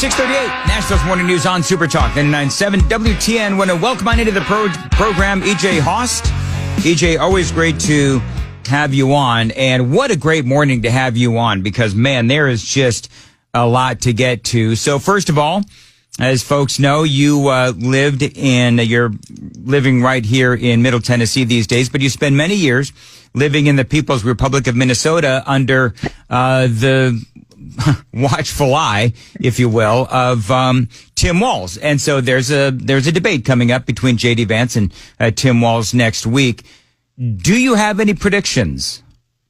6:38, Nashville's Morning News on Super Talk 99.7 WTN. Want to welcome on into the program EJ Haust. EJ, always great to have you on. And what a great morning to have you on because, man, there is just a lot to get to. So first of all, as folks know, you're living right here in Middle Tennessee these days, but you spend many years living in the People's Republic of Minnesota under the watchful eye, if you will, of Tim Walz. And so there's a debate coming up between J.D. Vance and Tim Walz next week. Do you have any predictions?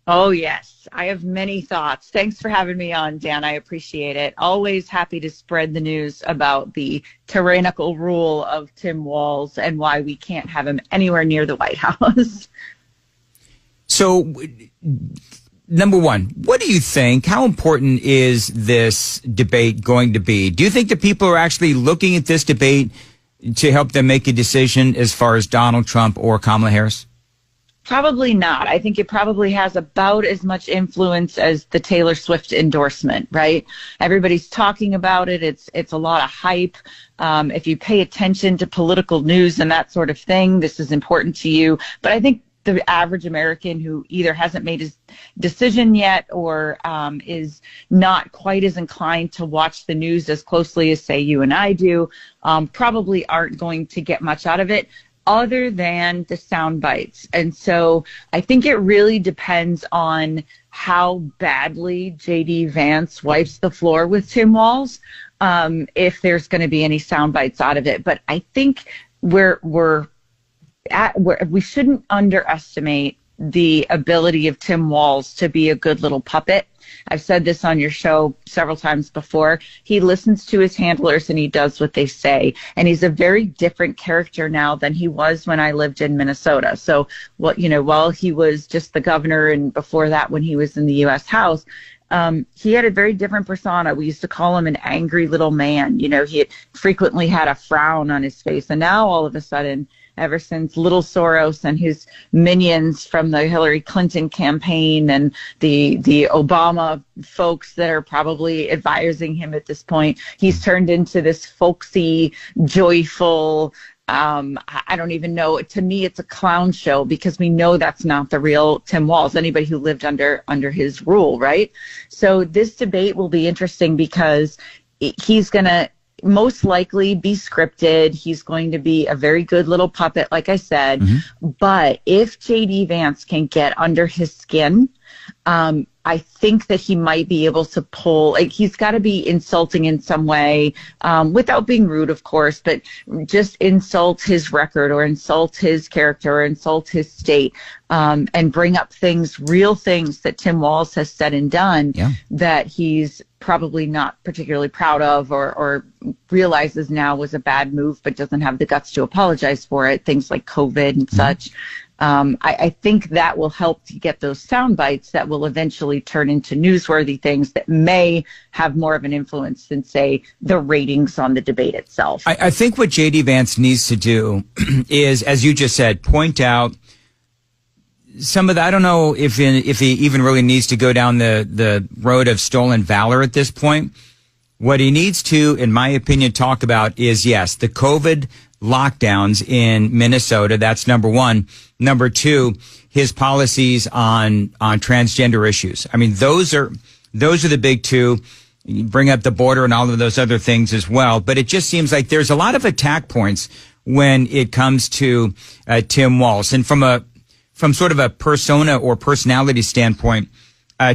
Oh, yes. I have many thoughts. Thanks for having me on, Dan. I appreciate it. Always happy to spread the news about the tyrannical rule of Tim Walz and why we can't have him anywhere near the White House. So, number one, what do you think? How important is this debate going to be? Do you think that people are actually looking at this debate to help them make a decision as far as Donald Trump or Kamala Harris? Probably not. I think it probably has about as much influence as the Taylor Swift endorsement, right? Everybody's talking about it. It's a lot of hype. If you pay attention to political news and that sort of thing, this is important to you. But I think the average American who either hasn't made his decision yet or is not quite as inclined to watch the news as closely as, say, you and I do, probably aren't going to get much out of it other than the sound bites. And so I think it really depends on how badly J.D. Vance wipes the floor with Tim Walz, if there's going to be any sound bites out of it. But I think we shouldn't underestimate the ability of Tim Walz to be a good little puppet. I've said this on your show several times before. He listens to his handlers and he does what they say. And he's a very different character now than he was when I lived in Minnesota. So, while he was just the governor and before that when he was in the U.S. House, he had a very different persona. We used to call him an angry little man. He frequently had a frown on his face. And now all of a sudden, ever since Little Soros and his minions from the Hillary Clinton campaign and the Obama folks that are probably advising him at this point, he's turned into this folksy, joyful, I don't even know. To me, it's a clown show because we know that's not the real Tim Walz, anybody who lived under his rule, right? So this debate will be interesting because he's going to most likely be scripted. He's going to be a very good little puppet, like I said. Mm-hmm. But if J.D. Vance can get under his skin, I think that he might be able to pull, he's got to be insulting in some way, without being rude, of course, but just insult his record or insult his character or insult his state, and bring up real things that Tim Walz has said and done that he's probably not particularly proud of or realizes now was a bad move, but doesn't have the guts to apologize for it. Things like COVID and such. I think that will help to get those sound bites that will eventually turn into newsworthy things that may have more of an influence than, say, the ratings on the debate itself. I think what J.D. Vance needs to do is, as you just said, point out some of the, I don't know if he even really needs to go down the road of stolen valor at this point. What he needs to, in my opinion, talk about is, yes, the COVID lockdowns in Minnesota. That's number one. Number two, his policies on transgender issues. I mean, those are the big two. You bring up the border and all of those other things as well. But it just seems like there's a lot of attack points when it comes to Tim Walz. And from sort of a persona or personality standpoint,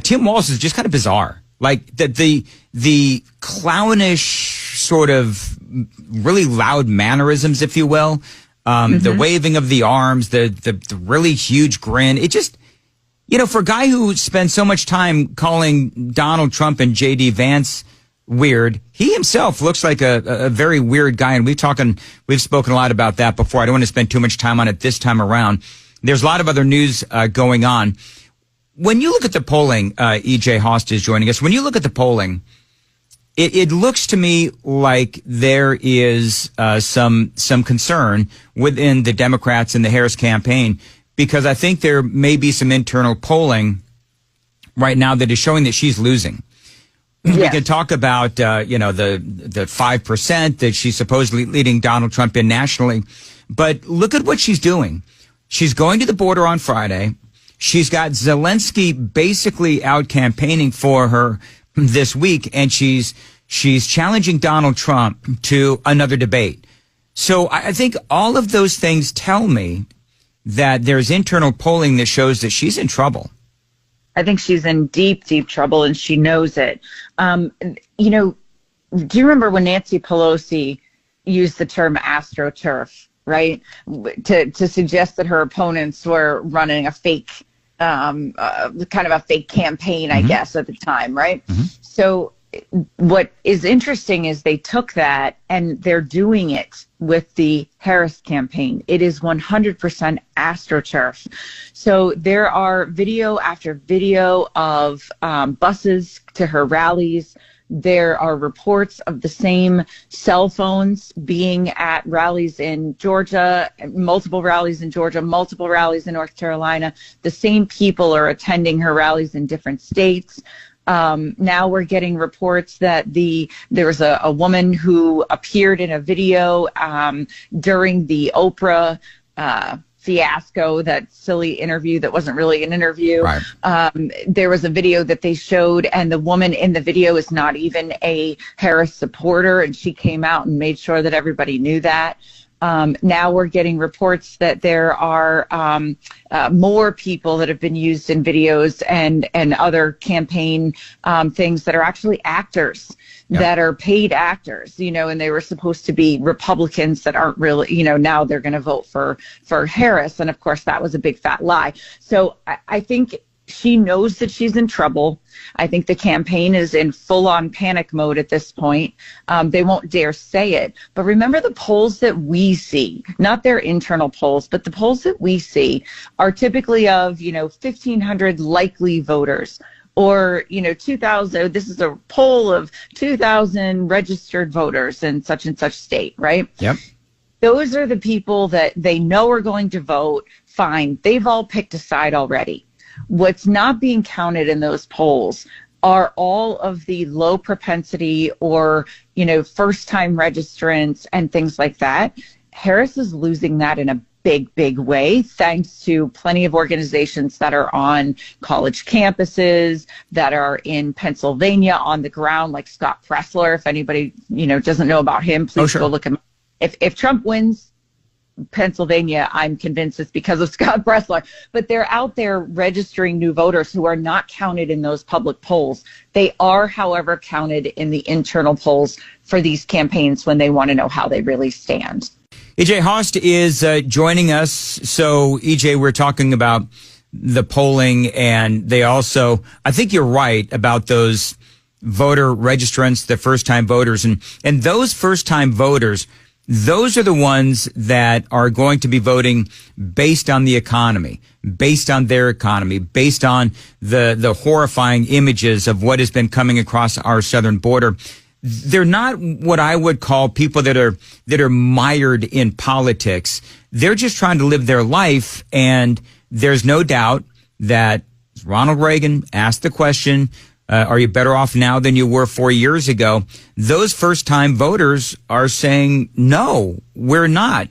Tim Walz is just kind of bizarre. Like the clownish sort of really loud mannerisms, if you will, the waving of the arms, the really huge grin. It just, for a guy who spends so much time calling Donald Trump and J.D. Vance weird, he himself looks like a very weird guy. And we've spoken a lot about that before. I don't want to spend too much time on it this time around. There's a lot of other news going on. When you look at the polling, EJ Haust is joining us. When you look at the polling, it looks to me like there is some concern within the Democrats and the Harris campaign, because I think there may be some internal polling right now that is showing that she's losing. We can talk about, the 5% that she's supposedly leading Donald Trump in nationally. But look at what she's doing. She's going to the border on Friday. She's got Zelensky basically out campaigning for her this week, and she's challenging Donald Trump to another debate. So I think all of those things tell me that there's internal polling that shows that she's in trouble. I think she's in deep, deep trouble, and she knows it. Do you remember when Nancy Pelosi used the term AstroTurf, right, to suggest that her opponents were running a fake, kind of a fake campaign, I guess, at the time, right? Mm-hmm. So what is interesting is they took that and they're doing it with the Harris campaign. It is 100% AstroTurf. So there are video after video of buses to her rallies. There are reports of the same cell phones being at rallies in Georgia, multiple rallies in Georgia, multiple rallies in North Carolina. The same people are attending her rallies in different states. Now we're getting reports that there was a woman who appeared in a video during the Oprah fiasco, that silly interview that wasn't really an interview. Right. There was a video that they showed, and the woman in the video is not even a Harris supporter, and she came out and made sure that everybody knew that. Now we're getting reports that there are more people that have been used in videos and other campaign things that are actually actors, that are paid actors, and they were supposed to be Republicans that aren't really, now they're going to vote for Harris. And of course, that was a big fat lie. So I think she knows that she's in trouble. I think the campaign is in full-on panic mode at this point. They won't dare say it. But remember, the polls that we see, not their internal polls, but the polls that we see are typically of, 1,500 likely voters. Or, 2,000, this is a poll of 2,000 registered voters in such and such state, right? Yep. Those are the people that they know are going to vote. Fine. They've all picked a side already. What's not being counted in those polls are all of the low propensity or, first-time registrants and things like that. Harris is losing that in a big, big way, thanks to plenty of organizations that are on college campuses, that are in Pennsylvania on the ground, like Scott Pressler. If anybody, doesn't know about him, please go look him up. If Trump wins Pennsylvania, I'm convinced it's because of Scott Pressler. But they're out there registering new voters who are not counted in those public polls. They are, however, counted in the internal polls for these campaigns when they want to know how they really stand. EJ Haust is joining us. So, EJ, we're talking about the polling, and they also, I think you're right about those voter registrants, the first-time voters. And those first-time voters, those are the ones that are going to be voting based on the economy, based on their economy, based on the horrifying images of what has been coming across our southern border. They're not what I would call people that are mired in politics. They're just trying to live their life. And there's no doubt that Ronald Reagan asked the question, are you better off now than you were 4 years ago? Those first-time voters are saying, no, we're not.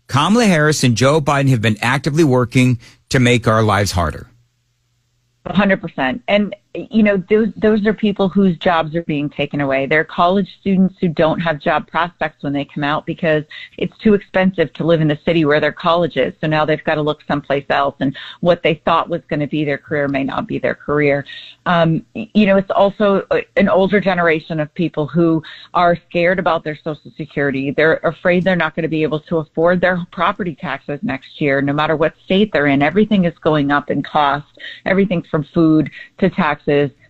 Kamala Harris and Joe Biden have been actively working to make our lives harder. 100%. And, those are people whose jobs are being taken away. They're college students who don't have job prospects when they come out because it's too expensive to live in the city where their college is. So now they've got to look someplace else, and what they thought was going to be their career may not be their career. It's also an older generation of people who are scared about their Social Security. They're afraid they're not going to be able to afford their property taxes next year, no matter what state they're in. Everything is going up in cost, everything from food to taxes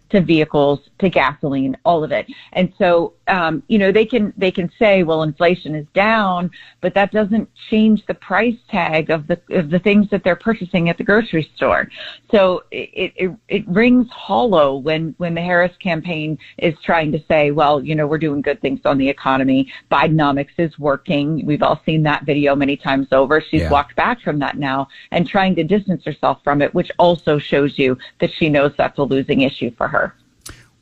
to vehicles to gasoline, all of it. And so, they can say, well, inflation is down, but that doesn't change the price tag of the things that they're purchasing at the grocery store. So it rings hollow when the Harris campaign is trying to say, well, we're doing good things on the economy. Bidenomics is working. We've all seen that video many times over. She's walked back from that now and trying to distance herself from it, which also shows you that she knows that's a losing issue for her.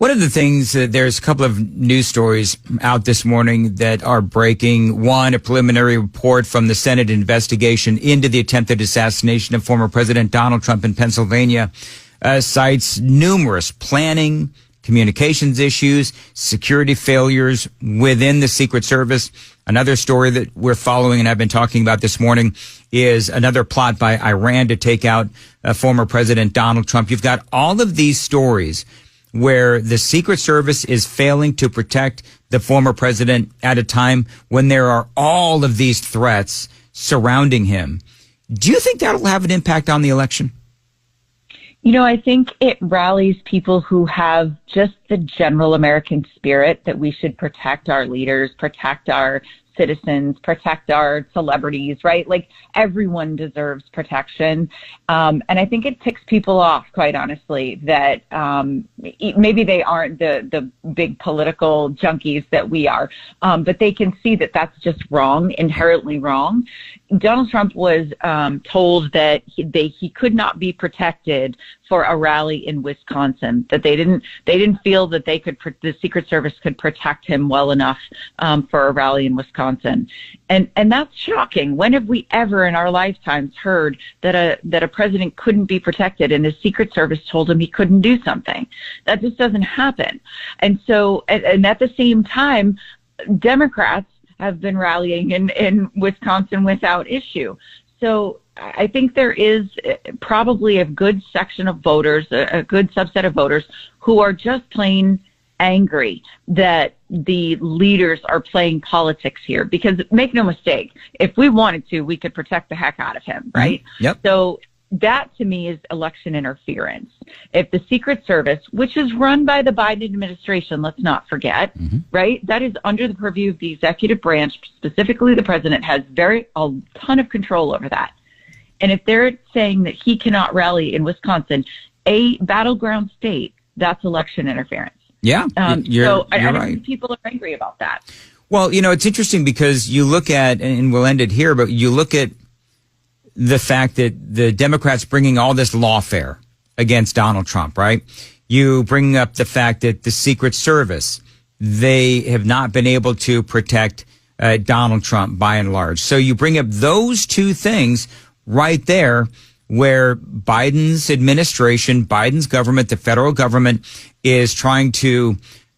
One of the things, there's a couple of news stories out this morning that are breaking. One, a preliminary report from the Senate investigation into the attempted assassination of former President Donald Trump in Pennsylvania cites numerous planning, communications issues, security failures within the Secret Service. Another story that we're following and I've been talking about this morning is another plot by Iran to take out former President Donald Trump. You've got all of these stories where the Secret Service is failing to protect the former president at a time when there are all of these threats surrounding him. Do you think that'll have an impact on the election? You know, I think it rallies people who have just the general American spirit that we should protect our leaders, protect our citizens, protect our celebrities, right? Like everyone deserves protection. And I think it ticks people off, quite honestly, that maybe they aren't the big political junkies that we are, but they can see that that's just wrong, inherently wrong. Donald Trump was told that he could not be protected for a rally in Wisconsin, that they didn't feel that the Secret Service could protect him well enough for a rally in Wisconsin. And that's shocking. When have we ever in our lifetimes heard that a president couldn't be protected and the Secret Service told him he couldn't do something? That just doesn't happen. And so, and at the same time, Democrats have been rallying in Wisconsin without issue. So I think there is probably a good section of voters, a good subset of voters who are just plain angry that the leaders are playing politics here. Because make no mistake, if we wanted to, we could protect the heck out of him, right? Mm-hmm. Yep. So that to me is election interference. If the Secret Service, which is run by the Biden administration, let's not forget, right? That is under the purview of the executive branch, specifically the president has a ton of control over that. And if they're saying that he cannot rally in Wisconsin, a battleground state, that's election interference. Yeah, you're I right. think people are angry about that. Well, you know, it's interesting because you look at, and we'll end it here, but you look at the fact that the Democrats bringing all this lawfare against Donald Trump, right? You bring up the fact that the Secret Service, they have not been able to protect Donald Trump by and large. So you bring up those two things right there where Biden's administration, Biden's government, the federal government is trying to,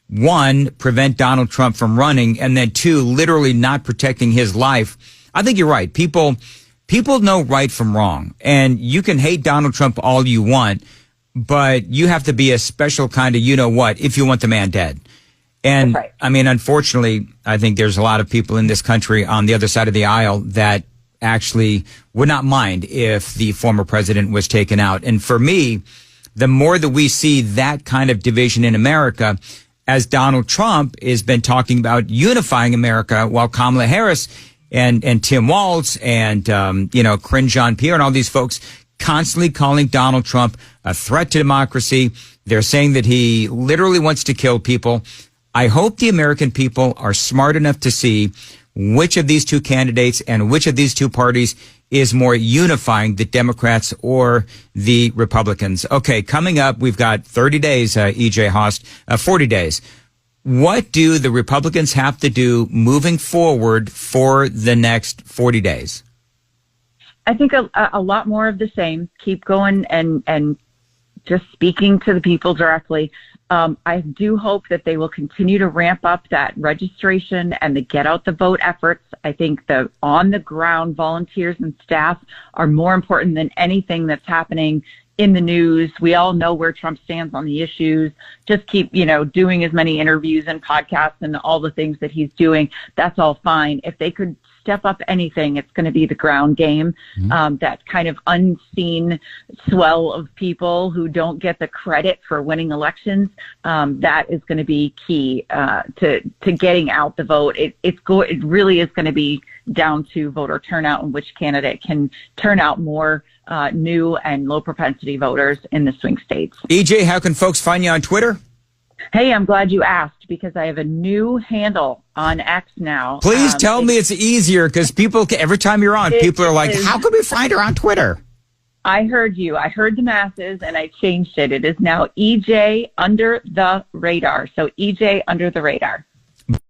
one, prevent Donald Trump from running, and then two, literally not protecting his life. I think you're right. People know right from wrong, and you can hate Donald Trump all you want, but you have to be a special kind of you-know-what if you want the man dead. And, right. I mean, unfortunately, I think there's a lot of people in this country on the other side of the aisle that actually would not mind if the former president was taken out. And for me, the more that we see that kind of division in America, as Donald Trump has been talking about unifying America, while Kamala Harris and Tim Walz and, Karine Jean-Pierre and all these folks constantly calling Donald Trump a threat to democracy. They're saying that he literally wants to kill people. I hope the American people are smart enough to see which of these two candidates and which of these two parties is more unifying, the Democrats or the Republicans. Okay, coming up, we've got 30 days, EJ Haust, 40 days. What do the Republicans have to do moving forward for the next 40 days? I think a lot more of the same. Keep going and just speaking to the people directly. I do hope that they will continue to ramp up that registration and the get out the vote efforts. I think the on the ground volunteers and staff are more important than anything that's happening in the news. We all know where Trump stands on the issues. Just keep, doing as many interviews and podcasts and all the things that he's doing. That's all fine. If they could step up anything, it's going to be the ground game. That kind of unseen swell of people who don't get the credit for winning elections. That is going to be key to getting out the vote. It really is going to be down to voter turnout and which candidate can turn out more new and low propensity voters in the swing states. EJ, how can folks find you on Twitter? Hey, I'm glad you asked because I have a new handle on X now. Please tell me it's easier because people, every time you're on, people are like, how can we find her on Twitter? I heard you. I heard the masses, and I changed it. It is now EJ Under the Radar. So EJ Under the Radar.